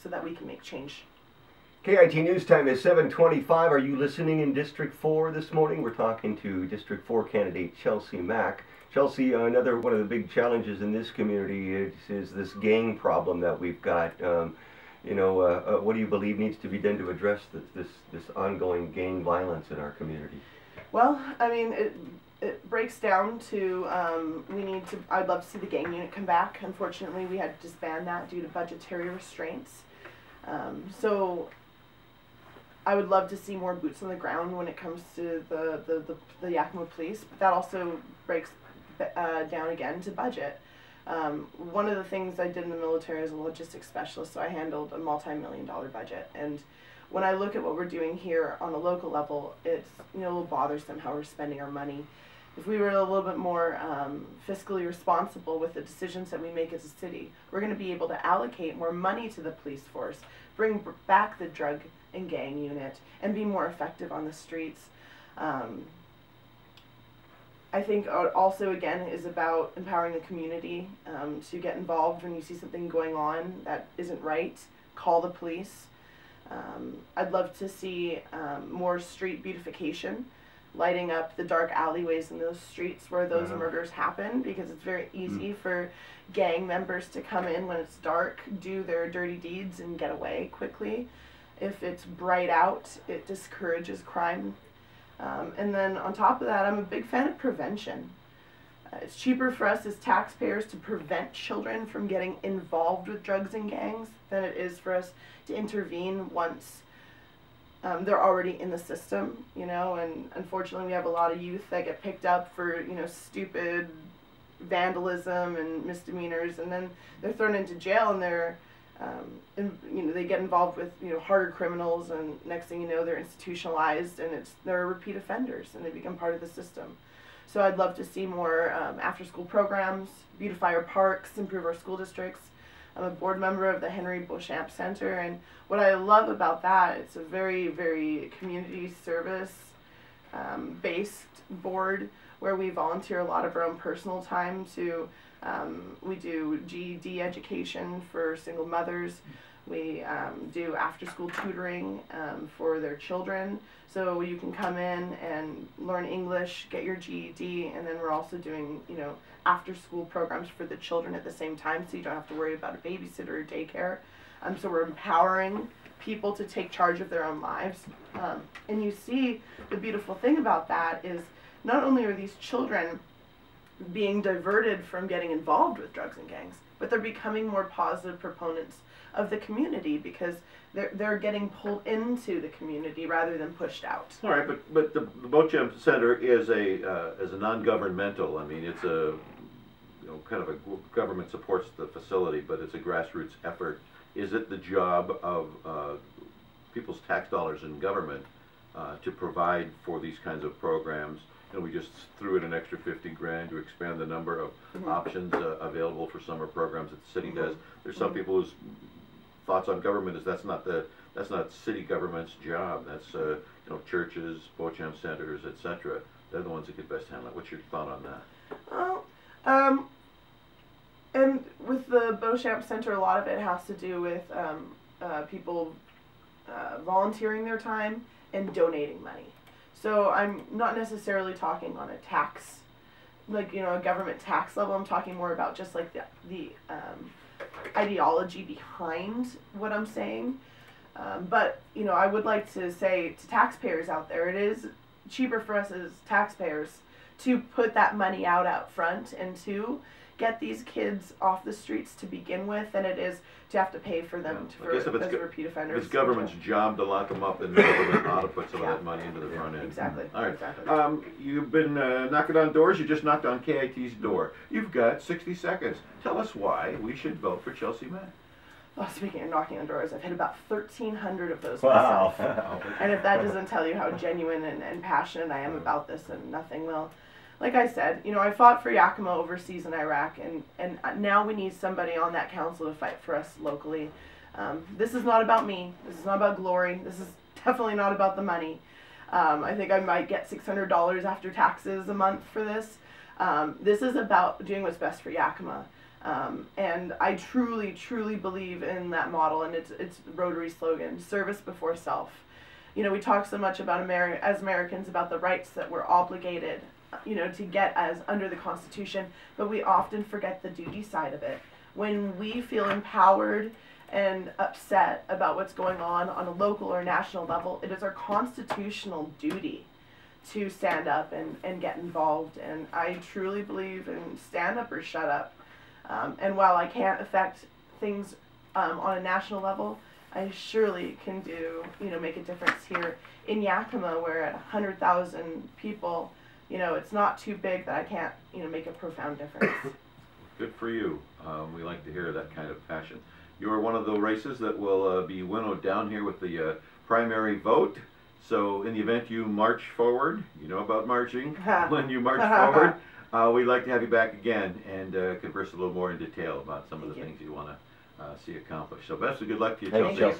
so that we can make change. KIT News Time is 7:25. Are you listening in District 4 this morning? We're talking to District 4 candidate Chelsea Mack. Chelsea, another one of the big challenges in this community is this gang problem that we've got. What do you believe needs to be done to address this ongoing gang violence in our community? Well, I mean, it breaks down to I'd love to see the gang unit come back. Unfortunately, we had to disband that due to budgetary restraints. So I would love to see more boots on the ground when it comes to the Yakima police, but that also breaks down again to budget. One of the things I did in the military as a logistics specialist, so I handled a multi-million-dollar budget, and when I look at what we're doing here on a local level, it's a little bothersome how we're spending our money. If we were a little bit more fiscally responsible with the decisions that we make as a city, we're going to be able to allocate more money to the police force, bring back the drug and gang unit, and be more effective on the streets. I think also, again, is about empowering the community to get involved when you see something going on that isn't right. Call the police. I'd love to see more street beautification, lighting up the dark alleyways in those streets where those murders happen, because it's very easy for gang members to come in when it's dark, do their dirty deeds, and get away quickly. If it's bright out, it discourages crime. And then on top of that, I'm a big fan of prevention. It's cheaper for us as taxpayers to prevent children from getting involved with drugs and gangs than it is for us to intervene once they're already in the system, and unfortunately we have a lot of youth that get picked up for, stupid vandalism and misdemeanors, and then they're thrown into jail, and they're they get involved with harder criminals, and next thing you know, they're institutionalized, and they're repeat offenders, and they become part of the system. So I'd love to see more after-school programs, beautify our parks, improve our school districts. I'm a board member of the Henry Beauchamp Center, and what I love about that, it's a very, very community service based board where we volunteer a lot of our own personal time to we do GED education for single mothers. We do after-school tutoring for their children, so you can come in and learn English, get your GED, and then we're also doing after-school programs for the children at the same time, so you don't have to worry about a babysitter or daycare. So we're empowering people to take charge of their own lives, and you see the beautiful thing about that is not only are these children being diverted from getting involved with drugs and gangs, but they're becoming more positive proponents of the community because they're getting pulled into the community rather than pushed out. All right, but the Beauchamp Center is a non-governmental. I mean, it's a kind of a government supports the facility, but it's a grassroots effort. Is it the job of people's tax dollars in government to provide for these kinds of programs? We just threw in an extra 50 grand to expand the number of options available for summer programs that the city does. There's some people whose thoughts on government is that's not city government's job. That's churches, Beauchamp centers, etc. They're the ones that could best handle it. What's your thought on that? Well, and with the Beauchamp Center, a lot of it has to do with people volunteering their time and donating money. So I'm not necessarily talking on a tax, a government tax level. I'm talking more about just like the ideology behind what I'm saying. But I would like to say to taxpayers out there, it is cheaper for us as taxpayers to put that money out front and to get these kids off the streets to begin with than it is to have to pay for them as repeat offenders. It's government's job to lock them up, and the government ought to put some of that money into the front end. Exactly. All right. Exactly. You've been knocking on doors. You just knocked on KIT's door. You've got 60 seconds. Tell us why we should vote for Chelsea Mack. Well, speaking of knocking on doors, I've hit about 1,300 of those myself. And if that doesn't tell you how genuine and passionate I am about this, then nothing will. Like I said, I fought for Yakima overseas in Iraq, and now we need somebody on that council to fight for us locally. This is not about me. This is not about glory. This is definitely not about the money. I think I might get $600 after taxes a month for this. This is about doing what's best for Yakima. And I truly, truly believe in that model, and it's Rotary's slogan, service before self. You know, we talk so much about as Americans about the rights that we're obligated, you know, to get as under the Constitution, but we often forget the duty side of it. When we feel empowered and upset about what's going on a local or national level, it is our constitutional duty to stand up and get involved. And I truly believe in stand up or shut up. And while I can't affect things on a national level, I surely can do, you know, make a difference here in Yakima, where at 100,000 people, you know, it's not too big that I can't, you know, make a profound difference. Good for you. We like to hear that kind of passion. You're one of the races that will be winnowed down here with the primary vote. So in the event you march forward, you know about marching, when you march forward, we'd like to have you back again and converse a little more in detail about some of the things you want to see accomplished. So best of good luck to you, Chelsea.